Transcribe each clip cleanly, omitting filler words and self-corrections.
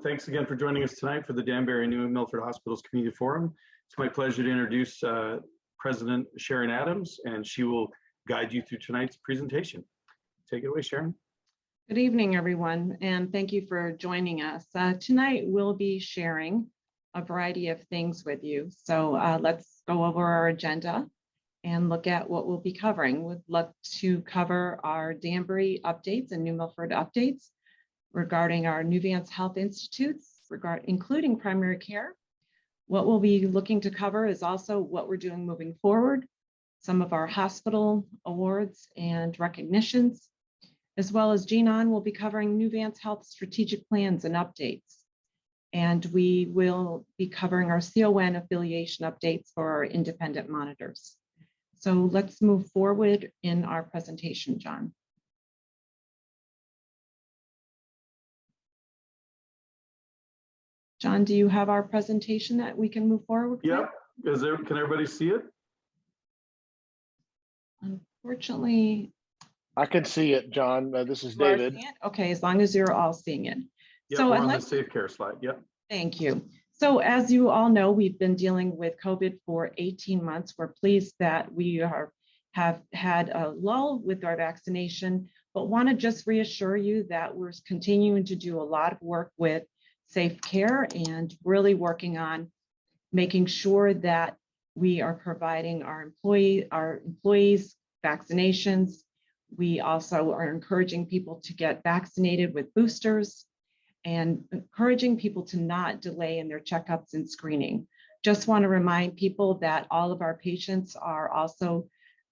Thanks again for joining us tonight for the Danbury and New Milford Hospitals Community Forum. It's my pleasure to introduce President Sharon Adams, and she will guide you through tonight's presentation. Take it away, Sharon. Good evening, everyone, and thank you for joining us. Tonight, we'll be sharing a variety of things with you. So let's go over our agenda and look at what we'll be covering. We'd love to cover our Danbury updates and New Milford updates regarding our Nuvance Health Institutes, including primary care. What we'll be looking to cover is also what we're doing moving forward, some of our hospital awards and recognitions, as well as Jean will be covering Nuvance Health strategic plans and updates. And we will be covering our CON affiliation updates for our independent monitors. So let's move forward in our presentation, John. John, do you have our presentation that we can move forward with? Yep. Can everybody see it? Unfortunately, I can see it, John. This is David. Okay, as long as you're all seeing it. Yep, so we're on the safe care slide. Yep. Thank you. So as you all know, we've been dealing with COVID for 18 months. We're pleased that we have had a lull with our vaccination, but want to just reassure you that we're continuing to do a lot of work with safe care and really working on making sure that we are providing our employees vaccinations. We also are encouraging people to get vaccinated with boosters and encouraging people to not delay in their checkups and screening. Just want to remind people that all of our patients are also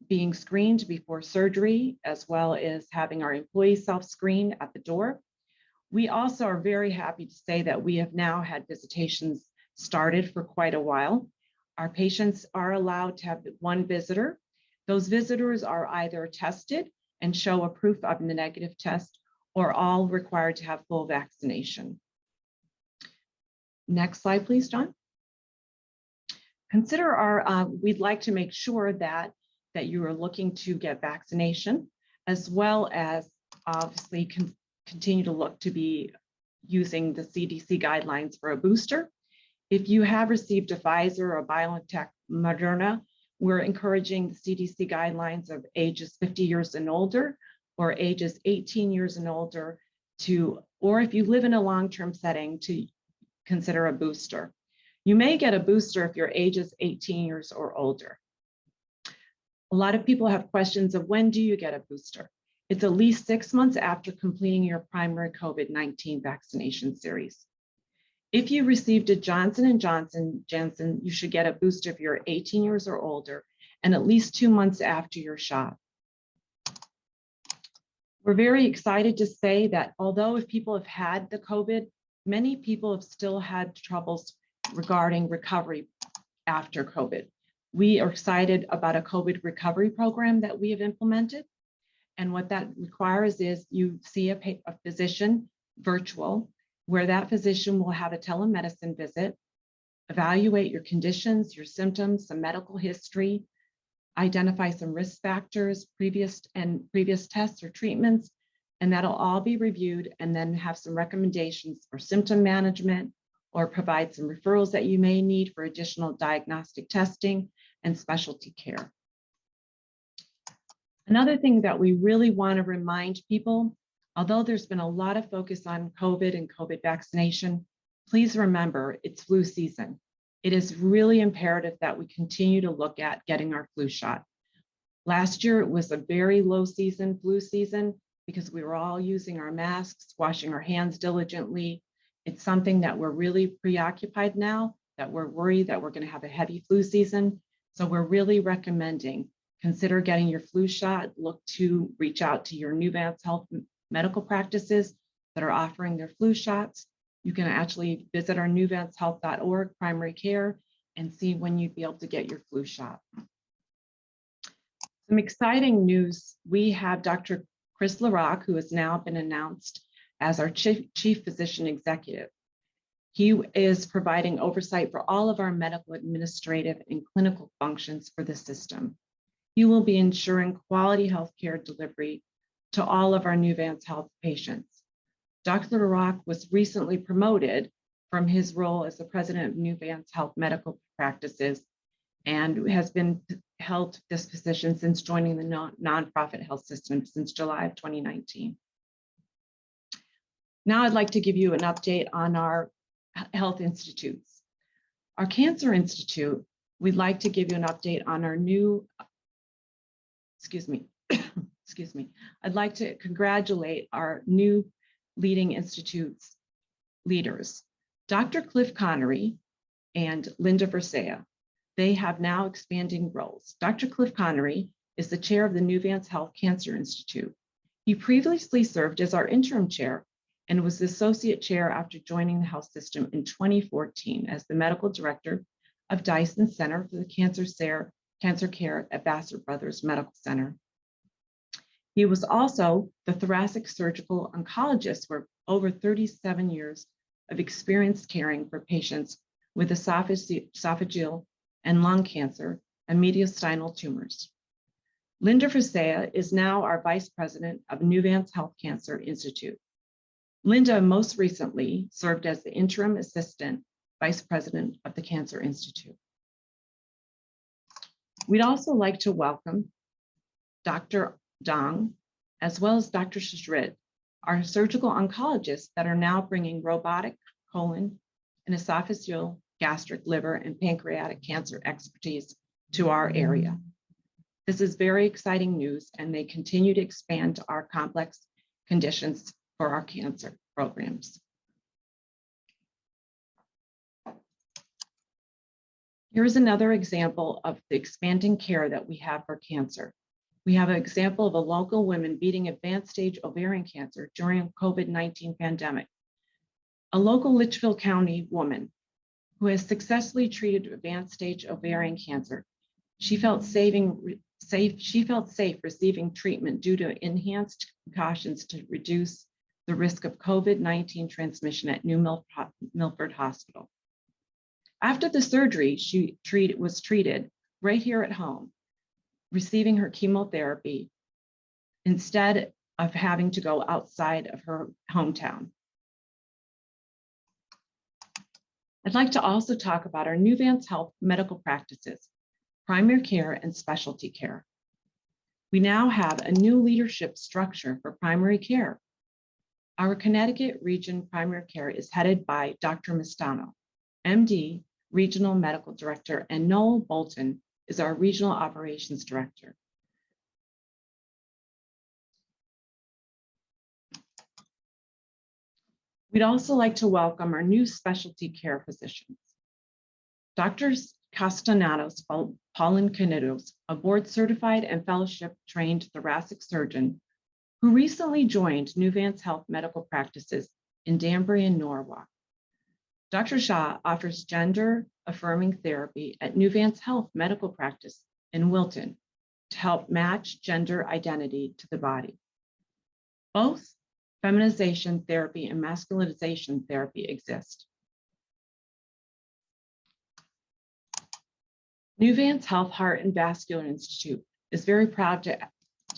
being screened before surgery, as well as having our employees self-screen at the door. We also are very happy to say that we have now had visitations started for quite a while. Our patients are allowed to have one visitor. Those visitors are either tested and show a proof of the negative test, or all required to have full vaccination. Next slide, please, John. Consider we'd like to make sure that you are looking to get vaccination, as well as obviously continue to look to be using the CDC guidelines for a booster. If you have received a Pfizer or a BioNTech Moderna, we're encouraging the CDC guidelines of ages 50 years and older, or ages 18 years and older or if you live in a long-term setting, to consider a booster. You may get a booster if your age is 18 years or older. A lot of people have questions of when do you get a booster? It's at least 6 months after completing your primary COVID-19 vaccination series. If you received a Johnson & Johnson, you should get a booster if you're 18 years or older and at least 2 months after your shot. We're very excited to say that although if people have had the COVID, many people have still had troubles regarding recovery after COVID. We are excited about a COVID recovery program that we have implemented. And what that requires is you see a physician virtual, where that physician will have a telemedicine visit, evaluate your conditions, your symptoms, some medical history, identify some risk factors, previous tests or treatments, and that'll all be reviewed, and then have some recommendations for symptom management, or provide some referrals that you may need for additional diagnostic testing and specialty care. Another thing that we really want to remind people, although there's been a lot of focus on COVID and COVID vaccination, please remember it's flu season. It is really imperative that we continue to look at getting our flu shot. Last year, it was a very low season, flu season, because we were all using our masks, washing our hands diligently. It's something that we're really preoccupied now, that we're worried that we're going to have a heavy flu season. So we're really recommending consider getting your flu shot. Look to reach out to your Nuvance Health medical practices that are offering their flu shots. You can actually visit our nuvancehealth.org primary care and see when you'd be able to get your flu shot. Some exciting news. We have Dr. Chris LaRock, who has now been announced as our Chief Physician Executive. He is providing oversight for all of our medical, administrative, and clinical functions for the system. He will be ensuring quality healthcare delivery to all of our Nuvance Health patients. Dr. LaRock was recently promoted from his role as the president of Nuvance Health Medical Practices and has been held this position since joining the nonprofit health system since July of 2019. Now I'd like to give you an update on our health institutes. Our Cancer Institute, we'd like to give you an update on our new, excuse me, I'd like to congratulate our new leading institutes leaders, Dr. Cliff Connery and Linda Versea. They have now expanding roles. Dr. Cliff Connery is the chair of the Nuvance Health Cancer Institute. He previously served as our interim chair and was the associate chair after joining the health system in 2014 as the medical director of Dyson Center for the Cancer Care at Vassar Brothers Medical Center. He was also the thoracic surgical oncologist for over 37 years of experience caring for patients with esophageal and lung cancer and mediastinal tumors. Linda Versea is now our vice president of Nuvance Health Cancer Institute. Linda most recently served as the interim assistant vice president of the Cancer Institute. We'd also like to welcome Dr. Dong, as well as Dr. Shishrit, our surgical oncologists that are now bringing robotic colon and esophageal, gastric, liver, and pancreatic cancer expertise to our area. This is very exciting news, and they continue to expand our complex conditions for our cancer programs. Here's another example of the expanding care that we have for cancer. We have an example of a local woman beating advanced stage ovarian cancer during COVID-19 pandemic. A local Litchfield County woman who has successfully treated advanced stage ovarian cancer. She felt safe receiving treatment due to enhanced precautions to reduce the risk of COVID-19 transmission at New Milford Hospital. After the surgery, she was treated right here at home, receiving her chemotherapy instead of having to go outside of her hometown. I'd like to also talk about our Nuvance Health medical practices, primary care and specialty care. We now have a new leadership structure for primary care. Our Connecticut region primary care is headed by Dr. Mastano, MD, Regional Medical Director, and Noel Bolton is our Regional Operations Director. We'd also like to welcome our new specialty care physicians. Drs. Castellanos Paulin Canidos, a board certified and fellowship trained thoracic surgeon who recently joined Nuvance Health Medical Practices in Danbury and Norwalk. Dr. Shah offers gender affirming therapy at Nuvance Health Medical Practice in Wilton to help match gender identity to the body. Both feminization therapy and masculinization therapy exist. Nuvance Health Heart and Vascular Institute is very proud to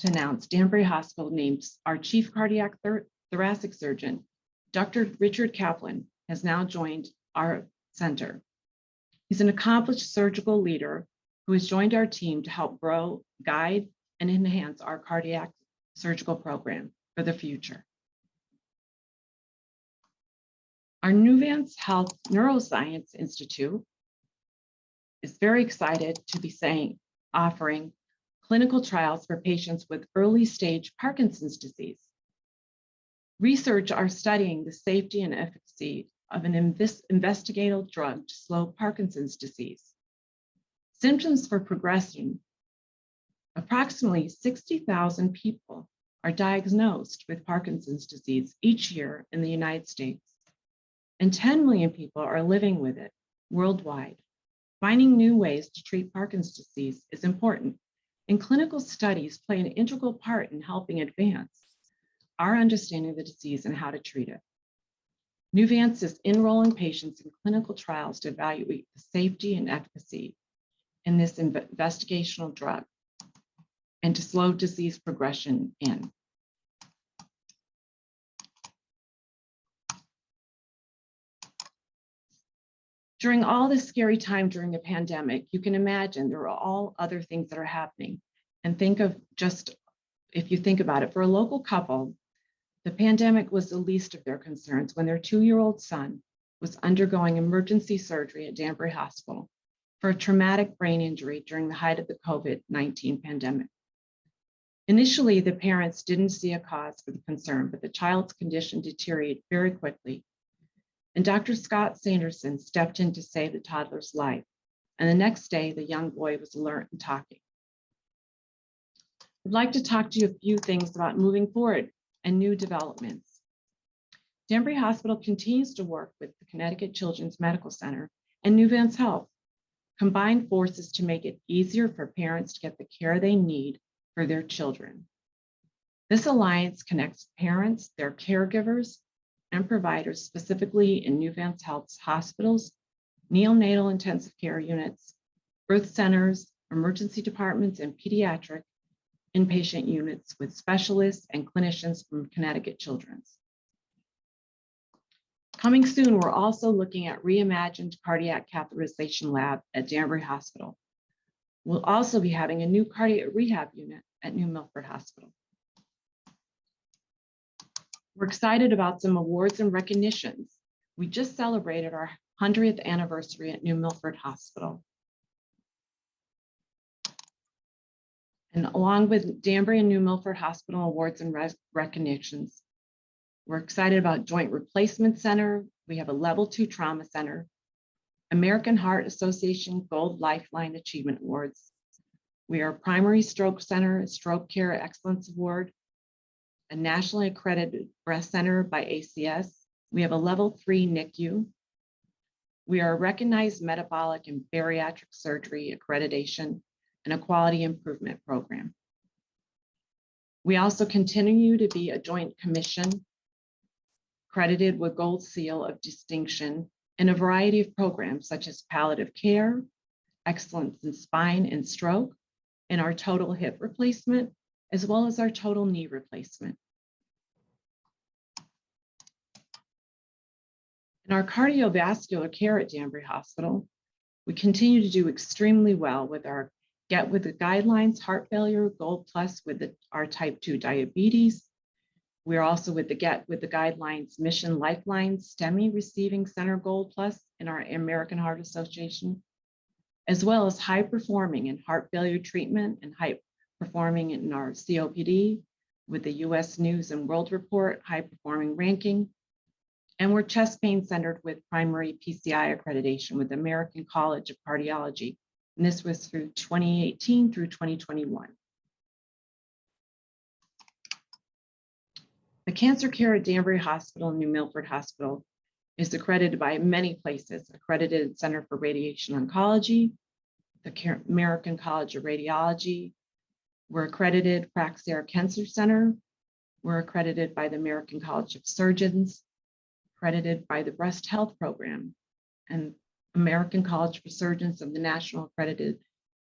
announce Danbury Hospital names our chief cardiac thoracic surgeon, Dr. Richard Kaplan, has now joined our center. He's an accomplished surgical leader who has joined our team to help grow, guide, and enhance our cardiac surgical program for the future. Our Nuvance Health Neuroscience Institute is very excited to be offering clinical trials for patients with early stage Parkinson's disease. Research are studying the safety and efficacy of an investigational drug to slow Parkinson's disease. Symptoms for progression: approximately 60,000 people are diagnosed with Parkinson's disease each year in the United States, and 10 million people are living with it worldwide. Finding new ways to treat Parkinson's disease is important, and clinical studies play an integral part in helping advance our understanding of the disease and how to treat it. Nuvance is enrolling patients in clinical trials to evaluate the safety and efficacy in this investigational drug and to slow disease progression in. During all this scary time during the pandemic, you can imagine there are all other things that are happening. And think of just, if you think about it, for a local couple, the pandemic was the least of their concerns when their 2-year-old son was undergoing emergency surgery at Danbury Hospital for a traumatic brain injury during the height of the COVID-19 pandemic. Initially, the parents didn't see a cause for the concern, but the child's condition deteriorated very quickly. And Dr. Scott Sanderson stepped in to save the toddler's life. And the next day, the young boy was alert and talking. I'd like to talk to you a few things about moving forward and new developments. Danbury Hospital continues to work with the Connecticut Children's Medical Center and Nuvance Health, combine forces to make it easier for parents to get the care they need for their children. This alliance connects parents, their caregivers, and providers, specifically in Nuvance Health's hospitals, neonatal intensive care units, birth centers, emergency departments, and pediatric inpatient units with specialists and clinicians from Connecticut Children's. Coming soon, we're also looking at reimagined cardiac catheterization lab at Danbury Hospital. We'll also be having a new cardiac rehab unit at New Milford Hospital. We're excited about some awards and recognitions. We just celebrated our 100th anniversary at New Milford Hospital. And along with Danbury and New Milford Hospital awards and recognitions, we're excited about Joint Replacement Center. We have a Level 2 Trauma Center, American Heart Association Gold Lifeline Achievement Awards. We are a Primary Stroke Center, a Stroke Care Excellence Award, a nationally accredited breast center by ACS. We have a Level 3 NICU. We are a recognized metabolic and bariatric surgery accreditation and a quality improvement program. We also continue to be a joint commission accredited with Gold Seal of Distinction in a variety of programs such as palliative care, excellence in spine and stroke, and our total hip replacement, as well as our total knee replacement. In our cardiovascular care at Danbury Hospital, we continue to do extremely well with our Get With the Guidelines Heart Failure Gold Plus with our type 2 diabetes. We're also with the Get With the Guidelines Mission Lifeline STEMI Receiving Center Gold Plus in our American Heart Association, as well as high performing in heart failure treatment and high performing in our COPD with the US News and World Report high performing ranking. And we're chest pain centered with primary PCI accreditation with the American College of Cardiology. And this was through 2018 through 2021. The cancer care at Danbury Hospital and New Milford Hospital is accredited by many places, accredited Center for Radiation Oncology, the American College of Radiology. We're accredited Praxair Cancer Center. We're accredited by the American College of Surgeons, accredited by the Breast Health Program, and American College for Surgeons of the National Accredited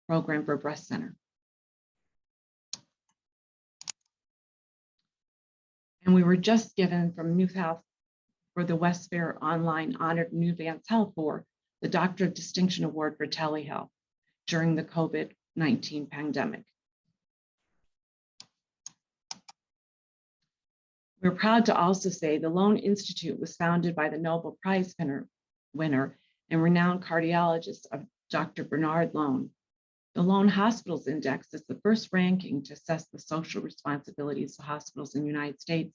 Program for Breast Center. And we were just given from New Health for the West Fair Online honored Nuvance Health for the Doctor of Distinction Award for Telehealth during the COVID-19 pandemic. We're proud to also say the Lone Institute was founded by the Nobel Prize winner and renowned cardiologist of Dr. Bernard Lone. The Lone Hospitals Index is the first ranking to assess the social responsibilities of hospitals in the United States,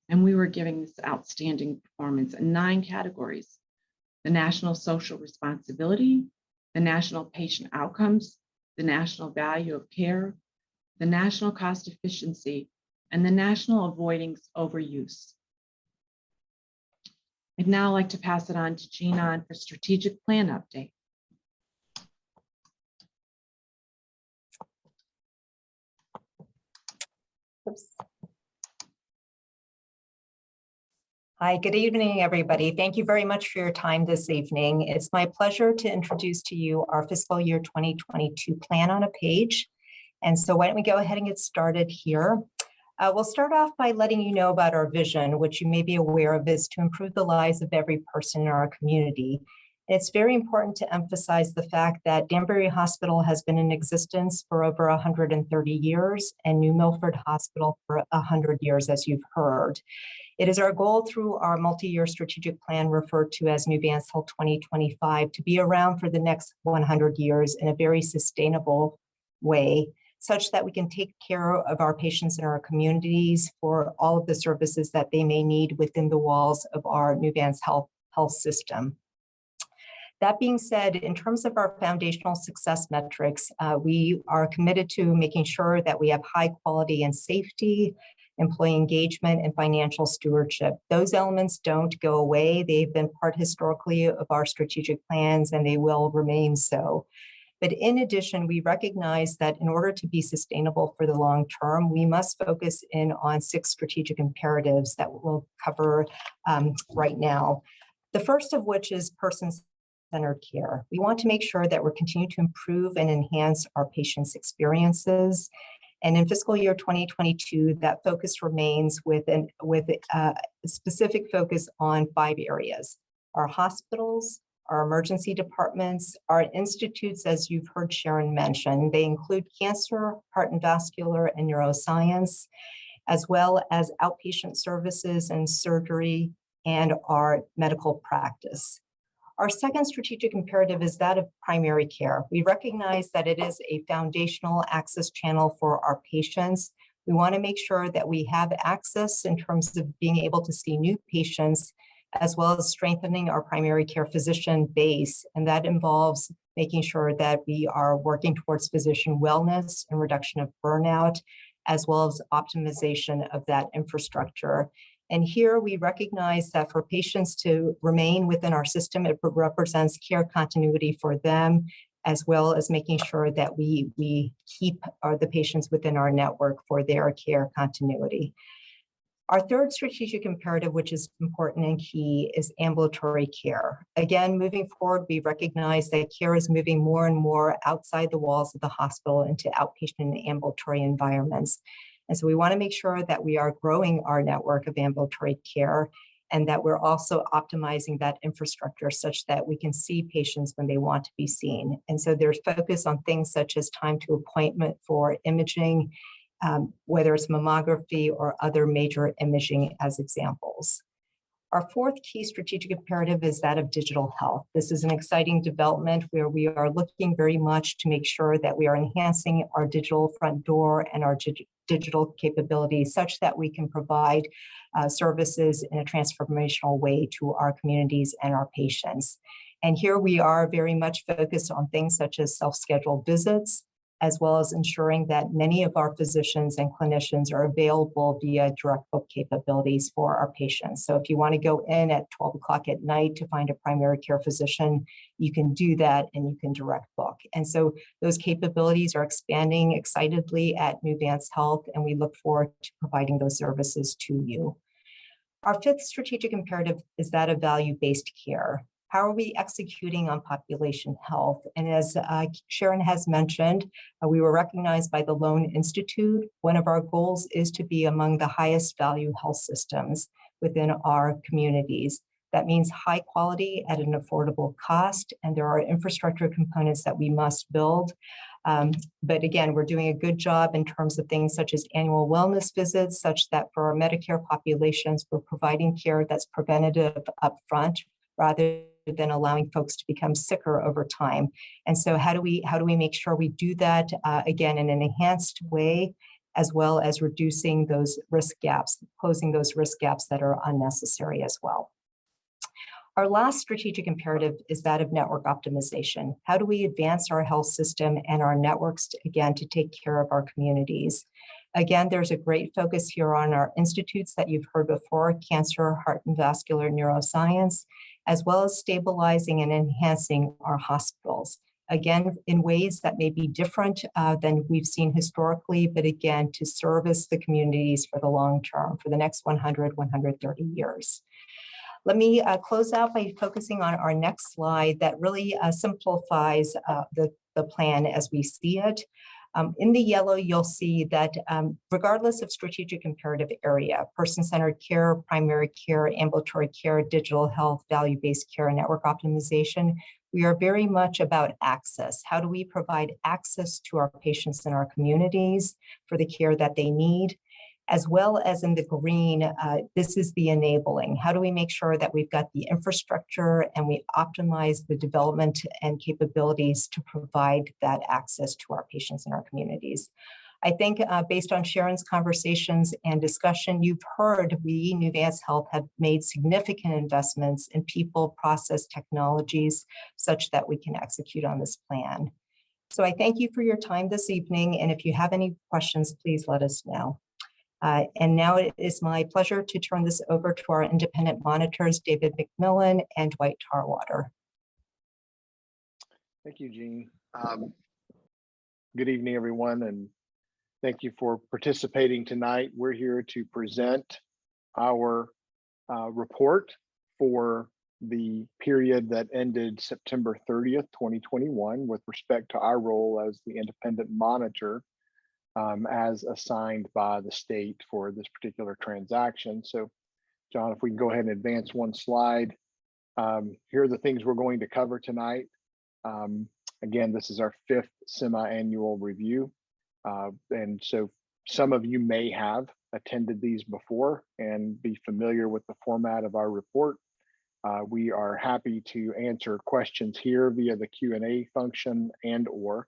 and we were giving this outstanding performance in 9 categories: the National Social Responsibility, the National Patient Outcomes, the National Value of Care, the National Cost Efficiency, and the National Avoiding Overuse. I'd now like to pass it on to Jean for strategic plan update. Oops. Hi, good evening, everybody. Thank you very much for your time this evening. It's my pleasure to introduce to you our fiscal year 2022 plan on a page. And so why don't we go ahead and get started here. We'll start off by letting you know about our vision, which you may be aware of is to improve the lives of every person in our community. It's very important to emphasize the fact that Danbury Hospital has been in existence for over 130 years and New Milford Hospital for 100 years, as you've heard. It is our goal through our multi-year strategic plan referred to as Nuvance Health 2025 to be around for the next 100 years in a very sustainable way, such that we can take care of our patients in our communities for all of the services that they may need within the walls of our Nuvance Health system. That being said, in terms of our foundational success metrics, we are committed to making sure that we have high quality and safety, employee engagement, and financial stewardship. Those elements don't go away. They've been part historically of our strategic plans, and they will remain so. But in addition, we recognize that in order to be sustainable for the long term, we must focus in on 6 strategic imperatives that we'll cover right now. The first of which is person-centered care. We want to make sure that we're continuing to improve and enhance our patients' experiences. And in fiscal year 2022, that focus remains with a specific focus on 5 areas: our hospitals, our emergency departments, our institutes, as you've heard Sharon mention. They include cancer, heart and vascular, and neuroscience, as well as outpatient services and surgery, and our medical practice. Our second strategic imperative is that of primary care. We recognize that it is a foundational access channel for our patients. We want to make sure that we have access in terms of being able to see new patients, as well as strengthening our primary care physician base. And that involves making sure that we are working towards physician wellness and reduction of burnout, as well as optimization of that infrastructure. And here we recognize that for patients to remain within our system, it represents care continuity for them, as well as making sure that we keep the patients within our network for their care continuity. Our third strategic imperative, which is important and key, is ambulatory care. Again, moving forward, we recognize that care is moving more and more outside the walls of the hospital into outpatient and ambulatory environments. And so we want to make sure that we are growing our network of ambulatory care and that we're also optimizing that infrastructure such that we can see patients when they want to be seen. And so there's focus on things such as time to appointment for imaging, whether it's mammography or other major imaging as examples. Our fourth key strategic imperative is that of digital health. This is an exciting development where we are looking very much to make sure that we are enhancing our digital front door and our digital capabilities such that we can provide services in a transformational way to our communities and our patients. And here we are very much focused on things such as self-scheduled visits, as well as ensuring that many of our physicians and clinicians are available via direct book capabilities for our patients. So if you want to go in at 12 o'clock at night to find a primary care physician, you can do that and you can direct book. And so those capabilities are expanding excitedly at Nuvance Health, and we look forward to providing those services to you. Our fifth strategic imperative is that of value-based care. How are we executing on population health? And as Sharon has mentioned, we were recognized by the Loan Institute. One of our goals is to be among the highest value health systems within our communities. That means high quality at an affordable cost, and there are infrastructure components that we must build. But again, we're doing a good job in terms of things such as annual wellness visits, such that for our Medicare populations, we're providing care that's preventative upfront, rather than allowing folks to become sicker over time. And so how do we make sure we do that, again, in an enhanced way, as well as reducing those risk gaps, closing those risk gaps that are unnecessary as well. Our last strategic imperative is that of network optimization. How do we advance our health system and our networks, to take care of our communities? Again, there's a great focus here on our institutes that you've heard before: cancer, heart and vascular neuroscience, as well as stabilizing and enhancing our hospitals. Again, in ways that may be different than we've seen historically, but again, to service the communities for the long term, for the next 100, 130 years. Let me close out by focusing on our next slide that really simplifies the plan as we see it. In the yellow, you'll see that regardless of strategic imperative area, person-centered care, primary care, ambulatory care, digital health, value-based care, and network optimization, we are very much about access. How do we provide access to our patients in our communities for the care that they need? As well as in the green, this is the enabling. How do we make sure that we've got the infrastructure and we optimize the development and capabilities to provide that access to our patients in our communities? I think based on Sharon's conversations and discussion, you've heard we, Nuvance Health, have made significant investments in people, process, technologies, such that we can execute on this plan. So I thank you for your time this evening, and if you have any questions, please let us know. And now it is my pleasure to turn this over to our independent monitors, David McMillan and Dwight Tarwater. Thank you, Jean. Good evening, everyone, and thank you for participating tonight. We're here to present our report for the period that ended September 30th, 2021, with respect to our role as the independent monitor as assigned by the state for this particular transaction. So, John, if we can go ahead and advance one slide. Here are the things we're going to cover tonight. Again, this is our 5th semi-annual review. And so some of you may have attended these before and be familiar with the format of our report. We are happy to answer questions here via the Q&A function and/or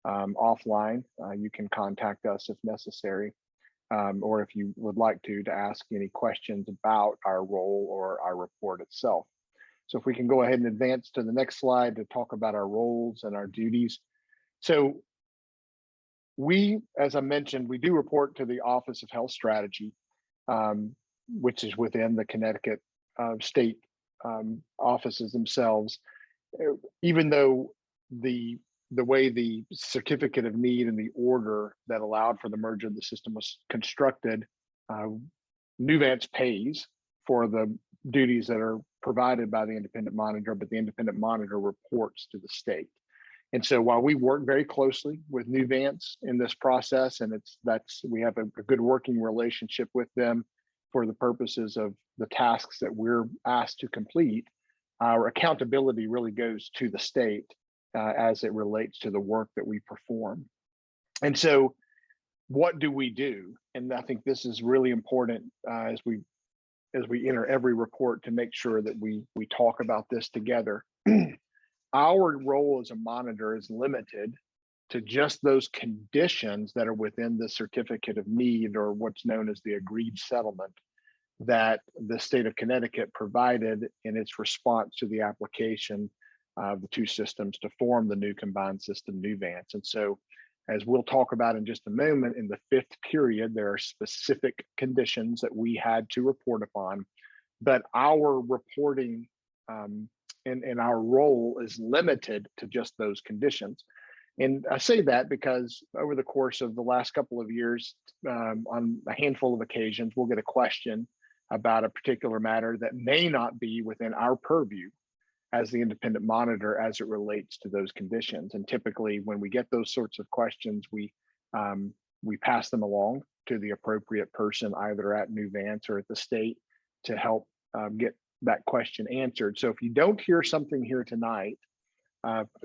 offline. You can contact us if necessary, or if you would like to ask any questions about our role or our report itself. So if we can go ahead and advance to the next slide to talk about our roles and our duties. So we, as I mentioned, we do report to the Office of Health Strategy, which is within the Connecticut state offices themselves. Even though the way the certificate of need and the order that allowed for the merger of the system was constructed, Nuvance pays for the duties that are provided by the independent monitor, but the independent monitor reports to the state. And so while we work very closely with Nuvance in this process, and we have a good working relationship with them for the purposes of the tasks that we're asked to complete, our accountability really goes to the state as it relates to the work that we perform. And so what do we do? And I think this is really important as we enter every report to make sure that we talk about this together. Our role as a monitor is limited to just those conditions that are within the certificate of need, or what's known as the agreed settlement, that the state of Connecticut provided in its response to the application of the two systems to form the new combined system, Nuvance. And so, as we'll talk about in just a moment, in the 5th period, there are specific conditions that we had to report upon, but our reporting and our role is limited to just those conditions. And I say that because over the course of the last couple of years, on a handful of occasions, we'll get a question about a particular matter that may not be within our purview as the independent monitor as it relates to those conditions. And typically when we get those sorts of questions, we pass them along to the appropriate person, either at Nuvance or at the state, to help get that question answered. So if you don't hear something here tonight,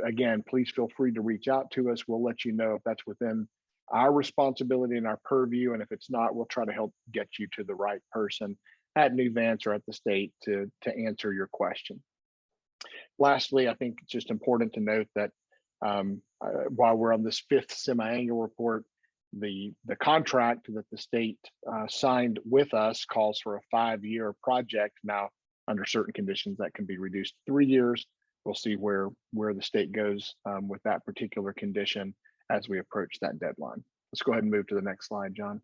again, please feel free to reach out to us. We'll let you know if that's within our responsibility and our purview. And if it's not, we'll try to help get you to the right person at Nuvance or at the state to answer your question. Lastly, I think it's just important to note that while we're on this 5th semi-annual report, the contract that the state signed with us calls for a 5-year project. Now, under certain conditions, that can be reduced to 3 years. We'll see where the state goes with that particular condition as we approach that deadline. Let's go ahead and move to the next slide, John.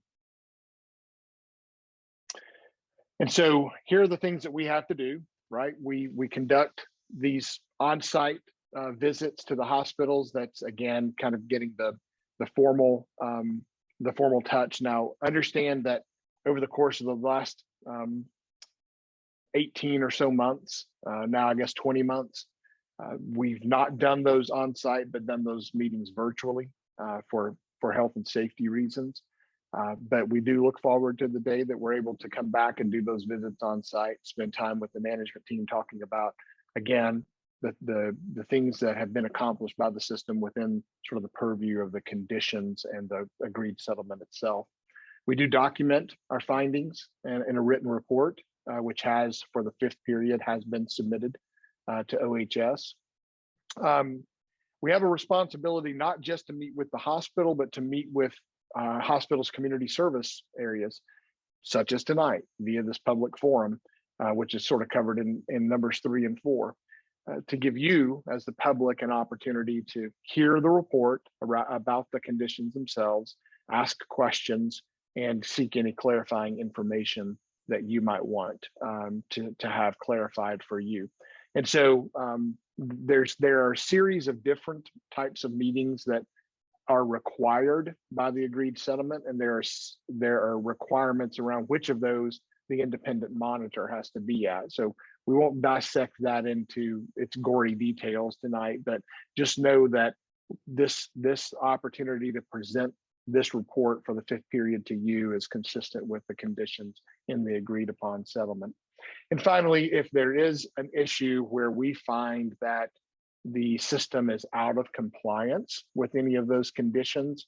And so here are the things that we have to do, right? We conduct these on-site visits to the hospitals. That's, again, kind of getting the formal touch. Now, understand that over the course of the last 18 or so months, now I guess 20 months, we've not done those on-site, but done those meetings virtually for health and safety reasons. But we do look forward to the day that we're able to come back and do those visits on site, spend time with the management team talking about, again, the things that have been accomplished by the system within sort of the purview of the conditions and the agreed settlement itself. We do document our findings in a written report, which has, for the 5th period, has been submitted to OHS. We have a responsibility not just to meet with the hospital, but to meet with hospitals' community service areas, such as tonight via this public forum, which is sort of covered in numbers 3 and 4, to give you as the public an opportunity to hear the report about the conditions themselves, ask questions, and seek any clarifying information that you might want to have clarified for you. And so there are a series of different types of meetings that are required by the agreed settlement, and there are requirements around which of those the independent monitor has to be at. So we won't dissect that into its gory details tonight, but just know that this opportunity to present this report for the 5th period to you is consistent with the conditions in the agreed upon settlement. And finally, if there is an issue where we find that the system is out of compliance with any of those conditions,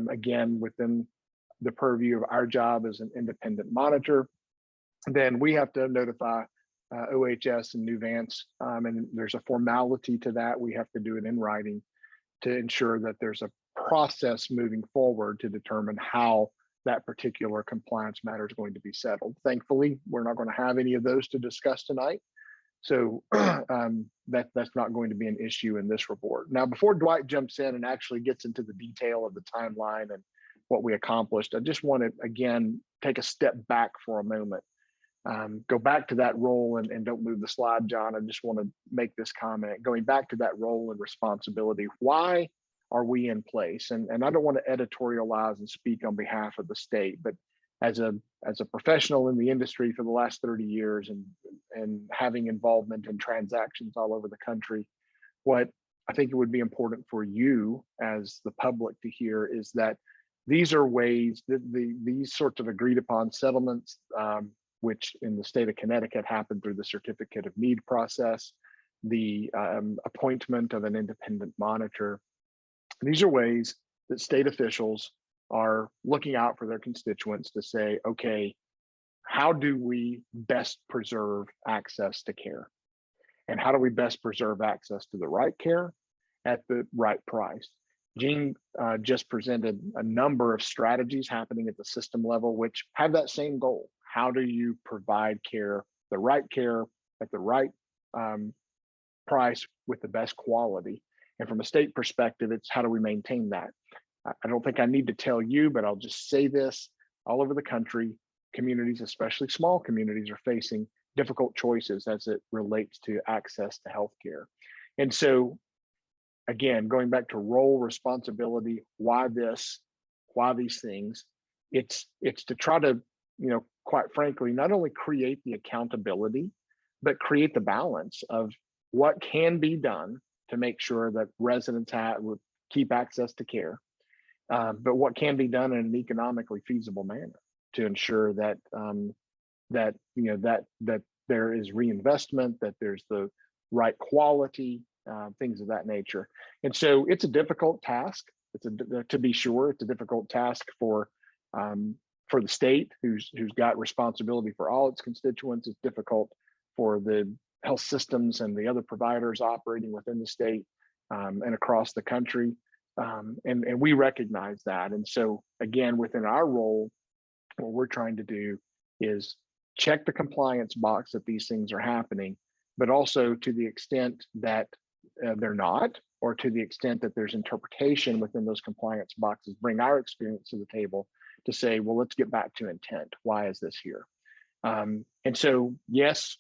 again, within the purview of our job as an independent monitor, then we have to notify OHS and Nuvance, and there's a formality to that. We have to do it in writing to ensure that there's a process moving forward to determine how that particular compliance matter is going to be settled. Thankfully, we're not going to have any of those to discuss tonight. So that's not going to be an issue in this report. Now, before Dwight jumps in and actually gets into the detail of the timeline and what we accomplished, I just want to, again, take a step back for a moment. Go back to that role and don't move the slide, John. I just want to make this comment. Going back to that role and responsibility, why are we in place? And I don't want to editorialize and speak on behalf of the state, but as a professional in the industry for the last 30 years and having involvement in transactions all over the country, what I think it would be important for you as the public to hear is that these are ways that these sorts of agreed upon settlements, which in the state of Connecticut happened through the certificate of need process, the appointment of an independent monitor. These are ways that state officials are looking out for their constituents to say, okay, how do we best preserve access to care? And how do we best preserve access to the right care at the right price? Jean just presented a number of strategies happening at the system level, which have that same goal. How do you provide care at the right price with the best quality? And from a state perspective, it's how do we maintain that? I don't think I need to tell you, but I'll just say this: all over the country, communities, especially small communities, are facing difficult choices as it relates to access to healthcare. And so, again, going back to role, responsibility, why these things, it's to try to, quite frankly, not only create the accountability, but create the balance of what can be done to make sure that residents would keep access to care, but what can be done in an economically feasible manner to ensure that that there is reinvestment, that there's the right quality, things of that nature. And so it's a difficult task. To be sure, it's a difficult task for the state, who's got responsibility for all its constituents. It's difficult for the health systems and the other providers operating within the state and across the country. And we recognize that. And so again, within our role, what we're trying to do is check the compliance box that these things are happening, but also to the extent that they're not, or to the extent that there's interpretation within those compliance boxes, bring our experience to the table to say, well, let's get back to intent. Why is this here? And so, yes,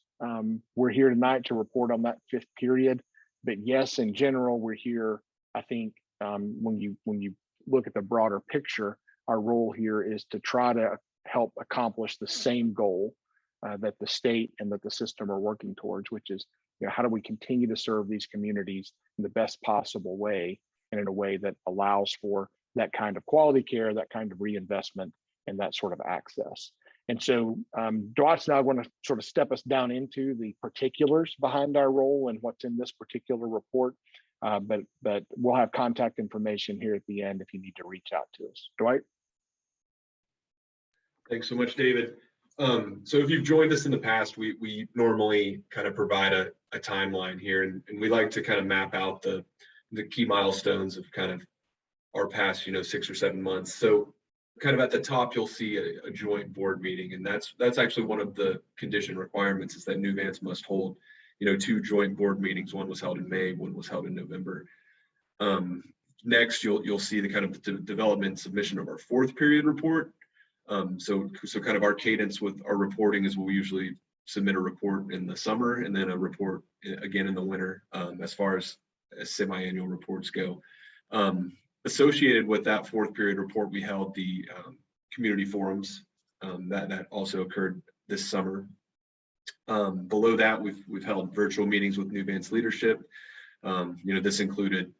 we're here tonight to report on that 5th period, but yes, in general, we're here. I think when you look at the broader picture, our role here is to try to help accomplish the same goal that the state and that the system are working towards, which is, how do we continue to serve these communities in the best possible way and in a way that allows for that kind of quality care, that kind of reinvestment, and that sort of access. And so Dwight's now going to sort of step us down into the particulars behind our role and what's in this particular report. But we'll have contact information here at the end if you need to reach out to us. Dwight? Thanks so much, David. So if you've joined us in the past, we normally kind of provide a timeline here, and we like to kind of map out the key milestones of kind of our past, 6 or 7 months. So kind of at the top, you'll see a joint board meeting, and that's actually one of the condition requirements, is that Nuvance must hold, 2 joint board meetings. One was held in May, one was held in November. Next, you'll see the kind of development submission of our 4th period report. So kind of our cadence with our reporting is we'll usually submit a report in the summer and then a report again in the winter, as far as semi-annual reports go. Associated with that 4th period report, we held the community forums that also occurred this summer. Below that, we've held virtual meetings with Nuvance leadership. This included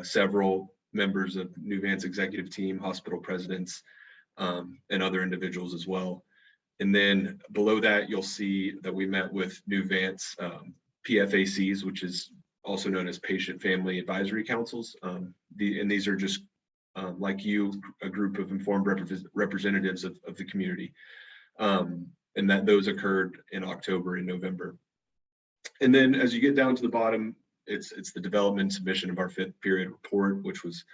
several members of Nuvance executive team, hospital presidents, and other individuals as well. And then below that, you'll see that we met with Nuvance PFACs, which is also known as Patient Family Advisory Councils. And these are just like you, a group of informed representatives of the community. And that those occurred in October and November. And then as you get down to the bottom, it's the development submission of our 5th period report, which was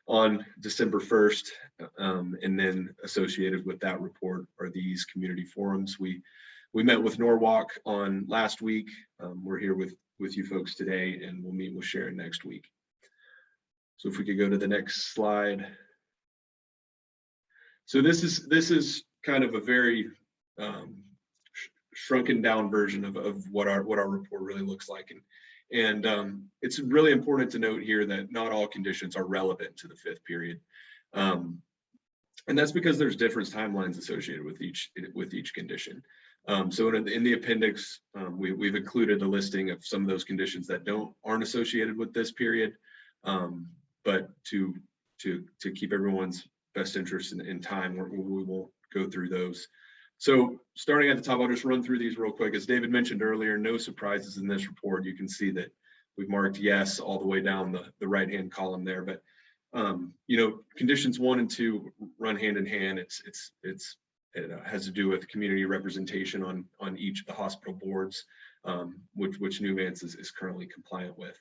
on December 1st. And then associated with that report are these community forums. We met with Norwalk on last week. We're here with you folks today, and we'll meet with Sharon next week. So if we could go to the next slide. So this is kind of a very shrunken down version of what our report really looks like. And it's really important to note here that not all conditions are relevant to the 5th period. And that's because there's different timelines associated with each condition. So in the appendix, we've included a listing of some of those conditions that aren't associated with this period, but to keep everyone's best interest in time, we won't go through those. So starting at the top, I'll just run through these real quick. As David mentioned earlier, no surprises in this report. You can see that we've marked yes all the way down the right-hand column there. But conditions 1 and 2 run hand in hand. It has to do with community representation on each of the hospital boards, which Nuvance is currently compliant with.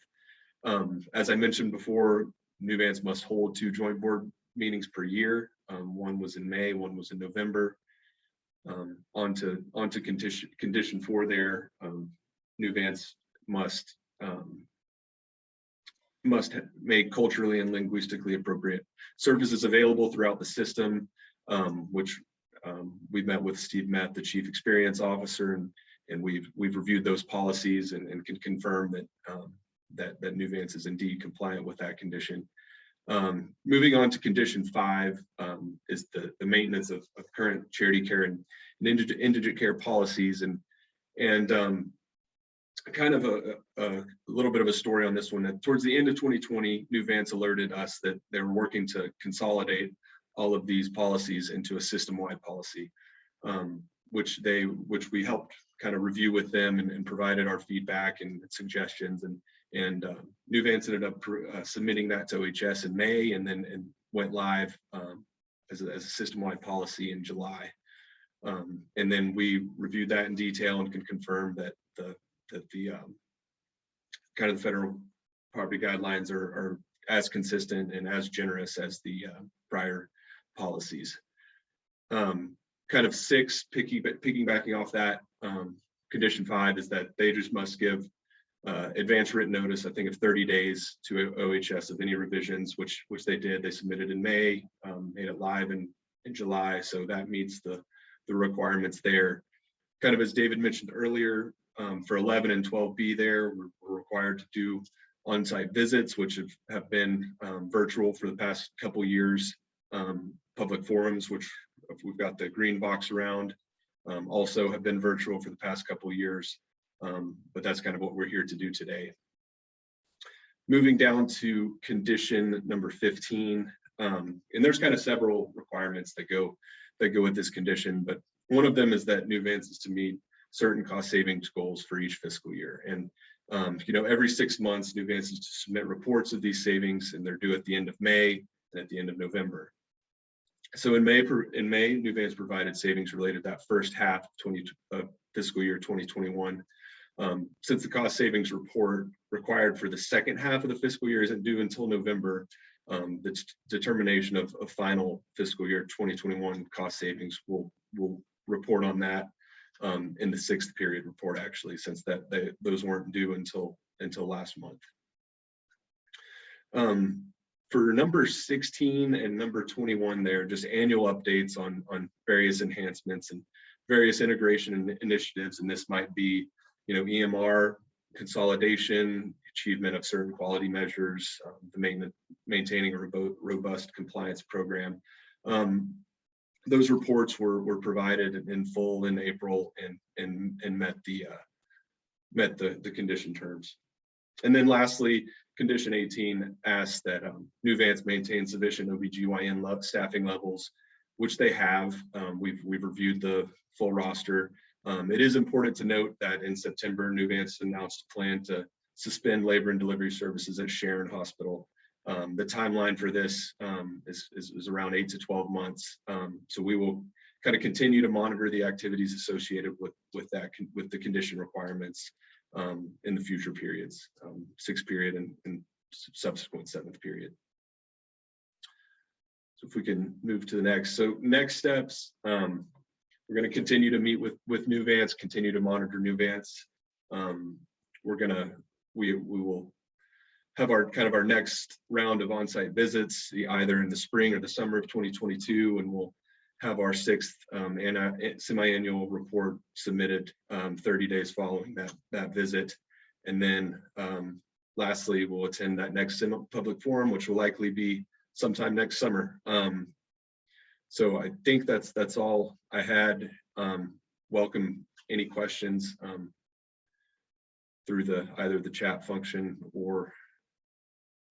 As I mentioned before, Nuvance must hold 2 joint board meetings per year. One was in May, one was in November. On to condition 4 there, Nuvance must make culturally and linguistically appropriate services available throughout the system, which we met with Steve Met, the Chief Experience Officer, and we've reviewed those policies and can confirm that Nuvance is indeed compliant with that condition. Moving on to condition 5 is the maintenance of current charity care and indigent care policies, and kind of a little bit of a story on this one. Towards the end of 2020, Nuvance alerted us that they were working to consolidate all of these policies into a system-wide policy, which we helped kind of review with them and provided our feedback and suggestions, and Nuvance ended up submitting that to OHS in May, and then went live as a system-wide policy in July. And then we reviewed that in detail and can confirm that the kind of the federal property guidelines are as consistent and as generous as the prior policies. Kind of 6, piggybacking off that, condition 5 is that they just must give advance written notice, I think of 30 days to OHS of any revisions, which they did. They submitted in May, made it live in July, so that meets the requirements there. Kind of as David mentioned earlier, for 11 and 12B there, we're required to do on-site visits, which have been virtual for the past couple years. Public forums, which we've got the green box around, also have been virtual for the past couple years. But that's kind of what we're here to do today. Moving down to condition number 15, And there's kind of several requirements that go with this condition, but one of them is that Nuvance is to meet certain cost savings goals for each fiscal year. And every 6 months, Nuvance is to submit reports of these savings, and they're due at the end of May and at the end of November. So in May, Nuvance provided savings related to that first half of fiscal year 2021. Since the cost savings report required for the second half of the fiscal year isn't due until November, the determination of final fiscal year 2021 cost savings will report on that in the 6th period report, actually, since those weren't due until last month. For number 16 and number 21 there, just annual updates on various enhancements and various integration initiatives, and this might be EMR consolidation, achievement of certain quality measures, maintaining a robust compliance program. Those reports were provided in full in April and met the condition terms. And then lastly, condition 18 asks that Nuvance maintain sufficient OBGYN staffing levels, which they have. We've reviewed the full roster. It is important to note that in September, Nuvance announced a plan to suspend labor and delivery services at Sharon Hospital. The timeline for this is around 8 to 12 months. So we will kind of continue to monitor the activities associated with the condition requirements in the future periods, 6th period and subsequent 7th period. So if we can move to the next. So next steps, we're going to continue to meet with Nuvance, continue to monitor Nuvance. We will have our next round of on-site visits, either in the spring or the summer of 2022, and we'll have our 6th semi-annual report submitted 30 days following that visit. And then lastly, we'll attend that next public forum, which will likely be sometime next summer. So I think that's all I had. Welcome any questions through either the chat function, or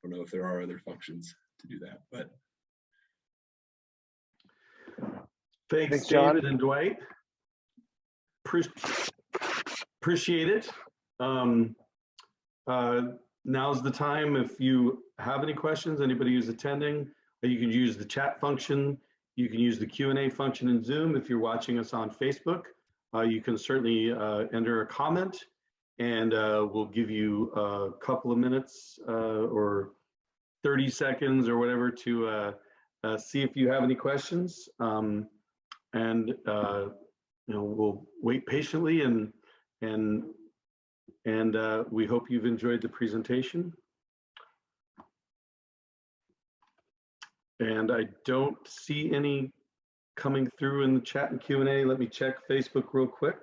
I don't know if there are other functions to do that, but. Thanks, John. David and Dwight. Appreciate it. Now's the time. If you have any questions, anybody who's attending, you can use the chat function. You can use the Q&A function in Zoom. If you're watching us on Facebook, you can certainly enter a comment, and we'll give you a couple of minutes or 30 seconds or whatever to see if you have any questions. We'll wait patiently, and we hope you've enjoyed the presentation. And I don't see any coming through in the chat and Q&A. Let me check Facebook real quick.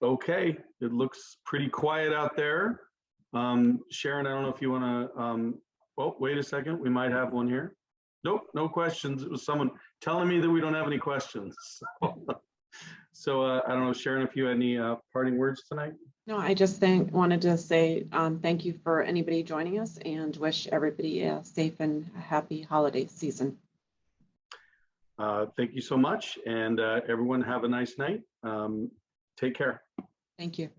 Okay, it looks pretty quiet out there. Sharon, I don't know if you want to, oh, wait a second, we might have one here. Nope, no questions. It was someone telling me that we don't have any questions. So I don't know, Sharon, if you had any parting words tonight? No, I just wanted to say thank you for anybody joining us, and wish everybody a safe and happy holiday season. Thank you so much, and everyone have a nice night. Take care. Thank you.